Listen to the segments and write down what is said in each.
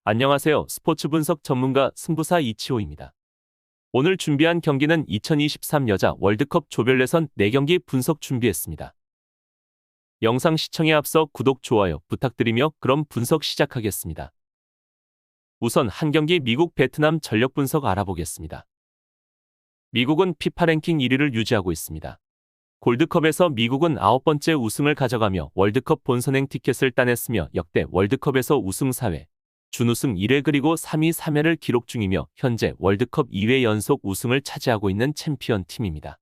안녕하세요. 스포츠 분석 전문가 승부사 이치호입니다. 오늘 준비한 경기는 2023 여자 월드컵 조별 예선 4경기 분석 준비했습니다. 영상 시청에 앞서 구독, 좋아요 부탁드리며 그럼 분석 시작하겠습니다. 우선 한 경기 미국 베트남 전력 분석 알아보겠습니다. 미국은 피파 랭킹 1위를 유지하고 있습니다. 골드컵에서 미국은 9번째 우승을 가져가며 월드컵 본선행 티켓을 따냈으며 역대 월드컵에서 우승 4회, 준우승 1회 그리고 3위 3회를 기록 중이며 현재 월드컵 2회 연속 우승을 차지하고 있는 챔피언 팀입니다.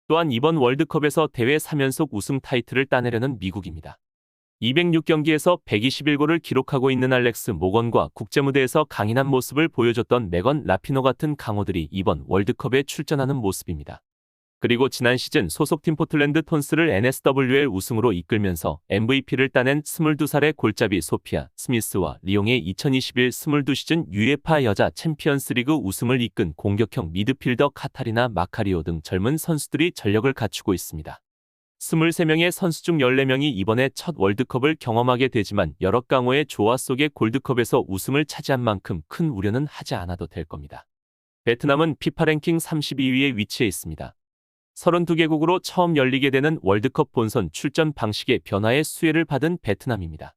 또한 이번 월드컵에서 대회 3연속 우승 타이틀을 따내려는 미국입니다. 206경기에서 121골을 기록하고 있는 알렉스 모건과 국제무대에서 강인한 모습을 보여줬던 메건 라피노 같은 강호들이 이번 월드컵에 출전하는 모습입니다. 그리고 지난 시즌 소속팀 포틀랜드 톤스를 NSWL 우승으로 이끌면서 MVP를 따낸 22살의 골잡이 소피아 스미스와 리옹의 2021 22시즌 UEFA 여자 챔피언스리그 우승을 이끈 공격형 미드필더 카타리나 마카리오 등 젊은 선수들이 전력을 갖추고 있습니다. 23명의 선수 중 14명이 이번에 첫 월드컵을 경험하게 되지만 여러 강호의 조화 속의 골드컵에서 우승을 차지한 만큼 큰 우려는 하지 않아도 될 겁니다. 베트남은 피파 랭킹 32위에 위치해 있습니다. 32개국으로 처음 열리게 되는 월드컵 본선 출전 방식의 변화의 수혜를 받은 베트남입니다.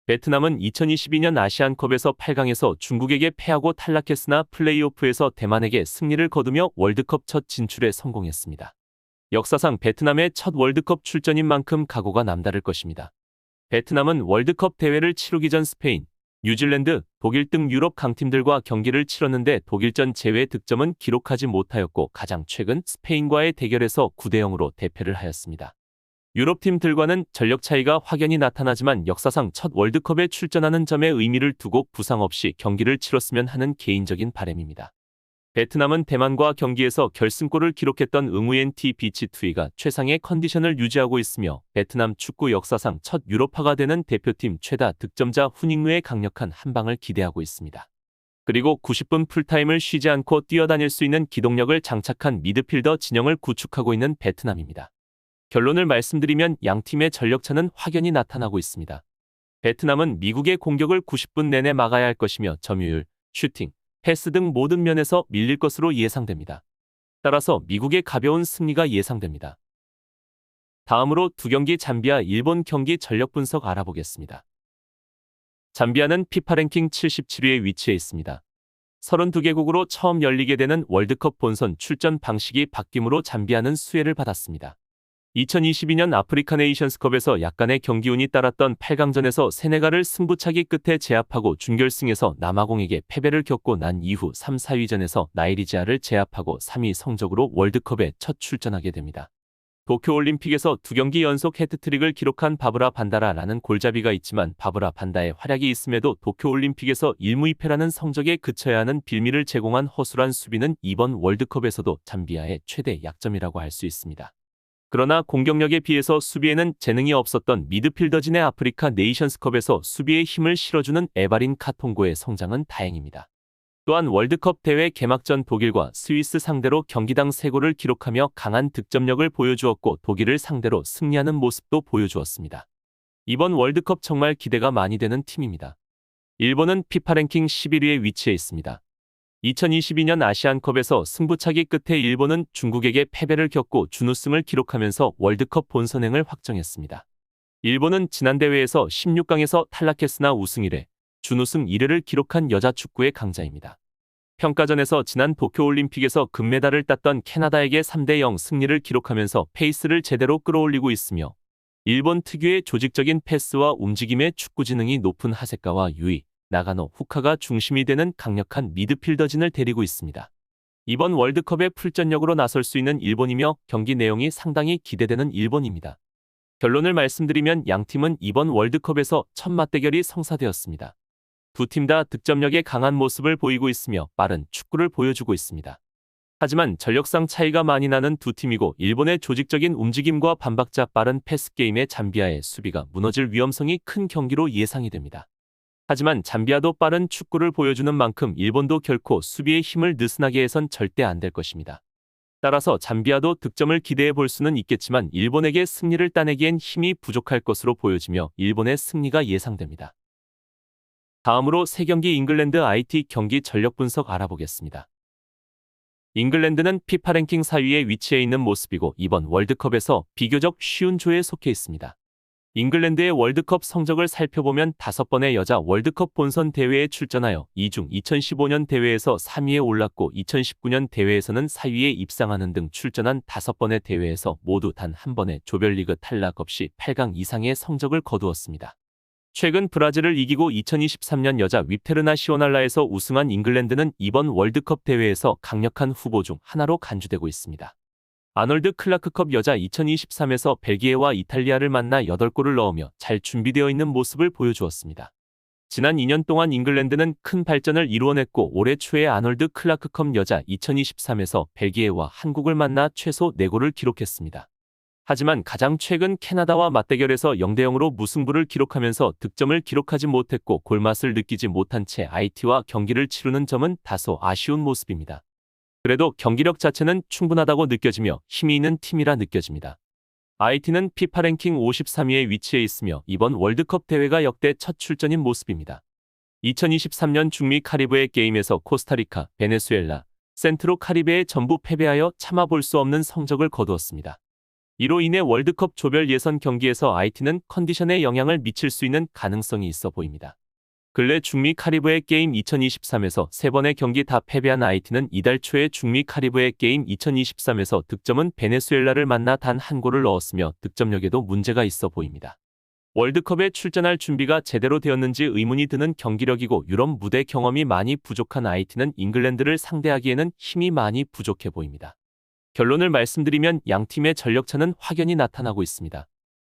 베트남은 2022년 아시안컵에서 8강에서 중국에게 패하고 탈락했으나 플레이오프에서 대만에게 승리를 거두며 월드컵 첫 진출에 성공했습니다. 역사상 베트남의 첫 월드컵 출전인 만큼 각오가 남다를 것입니다. 베트남은 월드컵 대회를 치르기 전 스페인, 뉴질랜드, 독일 등 유럽 강팀들과 경기를 치렀는데 독일전 제외 득점은 기록하지 못하였고 가장 최근 스페인과의 대결에서 9대0으로 대패를 하였습니다. 유럽팀들과는 전력 차이가 확연히 나타나지만 역사상 첫 월드컵에 출전하는 점에 의미를 두고 부상 없이 경기를 치렀으면 하는 개인적인 바람입니다. 베트남은 대만과 경기에서 결승골을 기록했던 응우엔 티 비치 투이가 최상의 컨디션을 유지하고 있으며 베트남 축구 역사상 첫 유럽파가 되는 대표팀 최다 득점자 후닝루의 강력한 한방을 기대하고 있습니다. 그리고 90분 풀타임을 쉬지 않고 뛰어다닐 수 있는 기동력을 장착한 미드필더 진영을 구축하고 있는 베트남입니다. 결론을 말씀드리면 양팀의 전력차는 확연히 나타나고 있습니다. 베트남은 미국의 공격을 90분 내내 막아야 할 것이며 점유율, 슈팅, 패스 등 모든 면에서 밀릴 것으로 예상됩니다. 따라서 미국의 가벼운 승리가 예상됩니다. 다음으로 두 경기 잠비아 일본 경기 전력 분석 알아보겠습니다. 잠비아는 피파 랭킹 77위에 위치해 있습니다. 32개국으로 처음 열리게 되는 월드컵 본선 출전 방식이 바뀜으로 잠비아는 수혜를 받았습니다. 2022년 아프리카 네이션스컵에서 약간의 경기운이 따랐던 8강전에서 세네갈을 승부차기 끝에 제압하고 준결승에서 남아공에게 패배를 겪고 난 이후 3, 4위전에서 나이지리아를 제압하고 3위 성적으로 월드컵에 첫 출전하게 됩니다. 도쿄올림픽에서 2경기 연속 해트트릭을 기록한 바브라 반다라라는 골잡이가 있지만 바브라 반다의 활약이 있음에도 도쿄올림픽에서 1무이패라는 성적에 그쳐야 하는 빌미를 제공한 허술한 수비는 이번 월드컵에서도 잠비아의 최대 약점이라고 할 수 있습니다. 그러나 공격력에 비해서 수비에는 재능이 없었던 미드필더진의 아프리카 네이션스컵에서 수비에 힘을 실어주는 에바린 카통고의 성장은 다행입니다. 또한 월드컵 대회 개막전 독일과 스위스 상대로 경기당 3골을 기록하며 강한 득점력을 보여주었고 독일을 상대로 승리하는 모습도 보여주었습니다. 이번 월드컵 정말 기대가 많이 되는 팀입니다. 일본은 피파 랭킹 11위에 위치해 있습니다. 2022년 아시안컵에서 승부차기 끝에 일본은 중국에게 패배를 겪고 준우승을 기록하면서 월드컵 본선행을 확정했습니다. 일본은 지난 대회에서 16강에서 탈락했으나 우승 1회, 준우승 1회를 기록한 여자 축구의 강자입니다. 평가전에서 지난 도쿄올림픽에서 금메달을 땄던 캐나다에게 3대0 승리를 기록하면서 페이스를 제대로 끌어올리고 있으며 일본 특유의 조직적인 패스와 움직임의 축구 지능이 높은 하세카와 유이, 나가노, 후카가 중심이 되는 강력한 미드필더진을 데리고 있습니다. 이번 월드컵에 풀전력으로 나설 수 있는 일본이며 경기 내용이 상당히 기대되는 일본입니다. 결론을 말씀드리면 양팀은 이번 월드컵에서 첫 맞대결이 성사되었습니다. 두 팀 다 득점력에 강한 모습을 보이고 있으며 빠른 축구를 보여주고 있습니다. 하지만 전력상 차이가 많이 나는 두 팀이고 일본의 조직적인 움직임과 반박자 빠른 패스 게임에 잠비아의 수비가 무너질 위험성이 큰 경기로 예상이 됩니다. 하지만 잠비아도 빠른 축구를 보여주는 만큼 일본도 결코 수비의 힘을 느슨하게 해선 절대 안 될 것입니다. 따라서 잠비아도 득점을 기대해 볼 수는 있겠지만 일본에게 승리를 따내기엔 힘이 부족할 것으로 보여지며 일본의 승리가 예상됩니다. 다음으로 3경기 잉글랜드 IT 경기 전력 분석 알아보겠습니다. 잉글랜드는 피파 랭킹 4위에 위치해 있는 모습이고 이번 월드컵에서 비교적 쉬운 조에 속해 있습니다. 잉글랜드의 월드컵 성적을 살펴보면 5번의 여자 월드컵 본선 대회에 출전하여 이 중 2015년 대회에서 3위에 올랐고 2019년 대회에서는 4위에 입상하는 등 출전한 5번의 대회에서 모두 단 한 번의 조별리그 탈락 없이 8강 이상의 성적을 거두었습니다. 최근 브라질을 이기고 2023년 여자 위테르나시오날라에서 우승한 잉글랜드는 이번 월드컵 대회에서 강력한 후보 중 하나로 간주되고 있습니다. 아놀드 클라크컵 여자 2023에서 벨기에와 이탈리아를 만나 8골을 넣으며 잘 준비되어 있는 모습을 보여주었습니다. 지난 2년 동안 잉글랜드는 큰 발전을 이루어냈고 올해 초에 아놀드 클라크컵 여자 2023에서 벨기에와 한국을 만나 최소 4골을 기록했습니다. 하지만 가장 최근 캐나다와 맞대결에서 0대0으로 무승부를 기록하면서 득점을 기록하지 못했고 골맛을 느끼지 못한 채 IT와 경기를 치르는 점은 다소 아쉬운 모습입니다. 그래도 경기력 자체는 충분하다고 느껴지며 힘이 있는 팀이라 느껴집니다. IT는 피파 랭킹 53위에 위치해 있으며 이번 월드컵 대회가 역대 첫 출전인 모습입니다. 2023년 중미 카리브해 게임에서 코스타리카, 베네수엘라, 센트로 카리베에 전부 패배하여 참아볼 수 없는 성적을 거두었습니다. 이로 인해 월드컵 조별 예선 경기에서 IT는 컨디션에 영향을 미칠 수 있는 가능성이 있어 보입니다. 근래 중미 카리브해 게임 2023에서 3번의 경기 다 패배한 IT는 이달 초에 중미 카리브해 게임 2023에서 득점은 베네수엘라를 만나 단 1골을 넣었으며 득점력에도 문제가 있어 보입니다. 월드컵에 출전할 준비가 제대로 되었는지 의문이 드는 경기력이고 유럽 무대 경험이 많이 부족한 IT는 잉글랜드를 상대하기에는 힘이 많이 부족해 보입니다. 결론을 말씀드리면 양팀의 전력차는 확연히 나타나고 있습니다.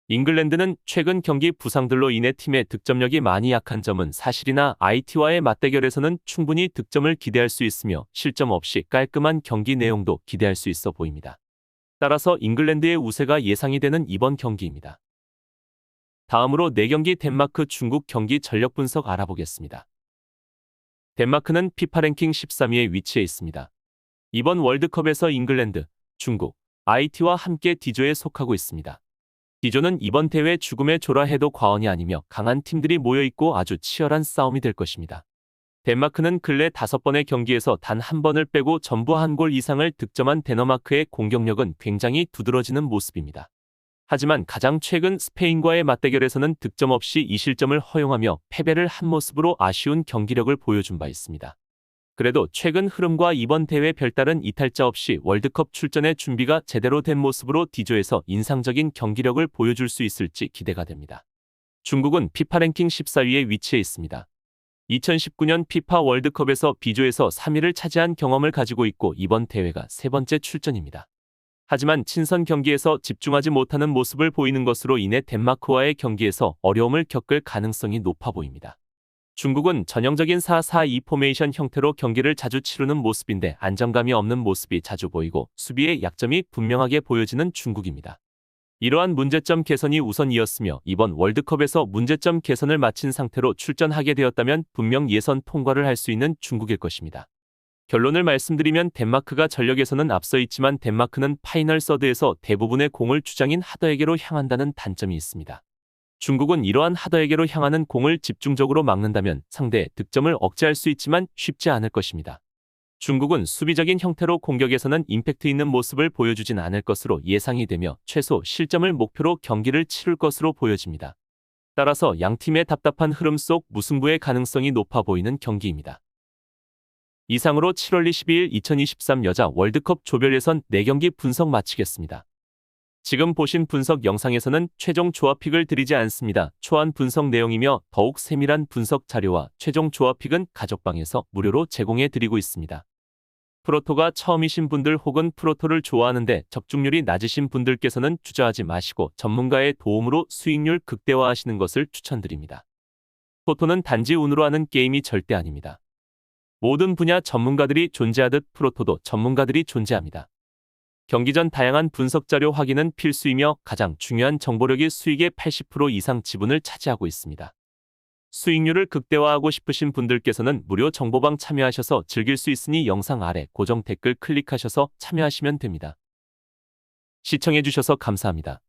잉글랜드는 최근 경기 부상들로 인해 팀의 득점력이 많이 약한 점은 사실이나 IT와의 맞대결에서는 충분히 득점을 기대할 수 있으며 실점 없이 깔끔한 경기 내용도 기대할 수 있어 보입니다. 따라서 잉글랜드의 우세가 예상이 되는 이번 경기입니다. 다음으로 4경기 덴마크 중국 경기 전력 분석 알아보겠습니다. 덴마크는 피파 랭킹 13위에 위치해 있습니다. 이번 월드컵에서 잉글랜드, 중국, IT와 함께 D조에 속하고 있습니다. D조는 이번 대회 죽음의 조라 해도 과언이 아니며 강한 팀들이 모여있고 아주 치열한 싸움이 될 것입니다. 덴마크는 근래 5번의 경기에서 단 한 번을 빼고 전부 1골 이상을 득점한 데너마크의 공격력은 굉장히 두드러지는 모습입니다. 하지만 가장 최근 스페인과의 맞대결에서는 득점 없이 2실점을 허용하며 패배를 한 모습으로 아쉬운 경기력을 보여준 바 있습니다. 그래도 최근 흐름과 이번 대회 별다른 이탈자 없이 월드컵 출전의 준비가 제대로 된 모습으로 D조에서 인상적인 경기력을 보여줄 수 있을지 기대가 됩니다. 중국은 피파 랭킹 14위에 위치해 있습니다. 2019년 피파 월드컵에서 B조에서 3위를 차지한 경험을 가지고 있고 이번 대회가 3번째 출전입니다. 하지만 친선 경기에서 집중하지 못하는 모습을 보이는 것으로 인해 덴마크와의 경기에서 어려움을 겪을 가능성이 높아 보입니다. 중국은 전형적인 4-4-2 포메이션 형태로 경기를 자주 치르는 모습인데 안정감이 없는 모습이 자주 보이고 수비의 약점이 분명하게 보여지는 중국입니다. 이러한 문제점 개선이 우선이었으며 이번 월드컵에서 문제점 개선을 마친 상태로 출전하게 되었다면 분명 예선 통과를 할 수 있는 중국일 것입니다. 결론을 말씀드리면 덴마크가 전력에서는 앞서 있지만 덴마크는 파이널 서드에서 대부분의 공을 주장인 하더에게로 향한다는 단점이 있습니다. 중국은 이러한 하더에게로 향하는 공을 집중적으로 막는다면 상대의 득점을 억제할 수 있지만 쉽지 않을 것입니다. 중국은 수비적인 형태로 공격에서는 임팩트 있는 모습을 보여주진 않을 것으로 예상이 되며 최소 실점을 목표로 경기를 치룰 것으로 보여집니다. 따라서 양팀의 답답한 흐름 속 무승부의 가능성이 높아 보이는 경기입니다. 이상으로 7월 22일 2023 여자 월드컵 조별 예선 4경기 분석 마치겠습니다. 지금 보신 분석 영상에서는 최종 조합픽을 드리지 않습니다. 초안 분석 내용이며 더욱 세밀한 분석 자료와 최종 조합픽은 가족방에서 무료로 제공해 드리고 있습니다. 프로토가 처음이신 분들 혹은 프로토를 좋아하는데 적중률이 낮으신 분들께서는 주저하지 마시고 전문가의 도움으로 수익률 극대화하시는 것을 추천드립니다. 토토는 단지 운으로 하는 게임이 절대 아닙니다. 모든 분야 전문가들이 존재하듯 프로토도 전문가들이 존재합니다. 경기 전 다양한 분석 자료 확인은 필수이며 가장 중요한 정보력이 수익의 80% 이상 지분을 차지하고 있습니다. 수익률을 극대화하고 싶으신 분들께서는 무료 정보방 참여하셔서 즐길 수 있으니 영상 아래 고정 댓글 클릭하셔서 참여하시면 됩니다. 시청해주셔서 감사합니다.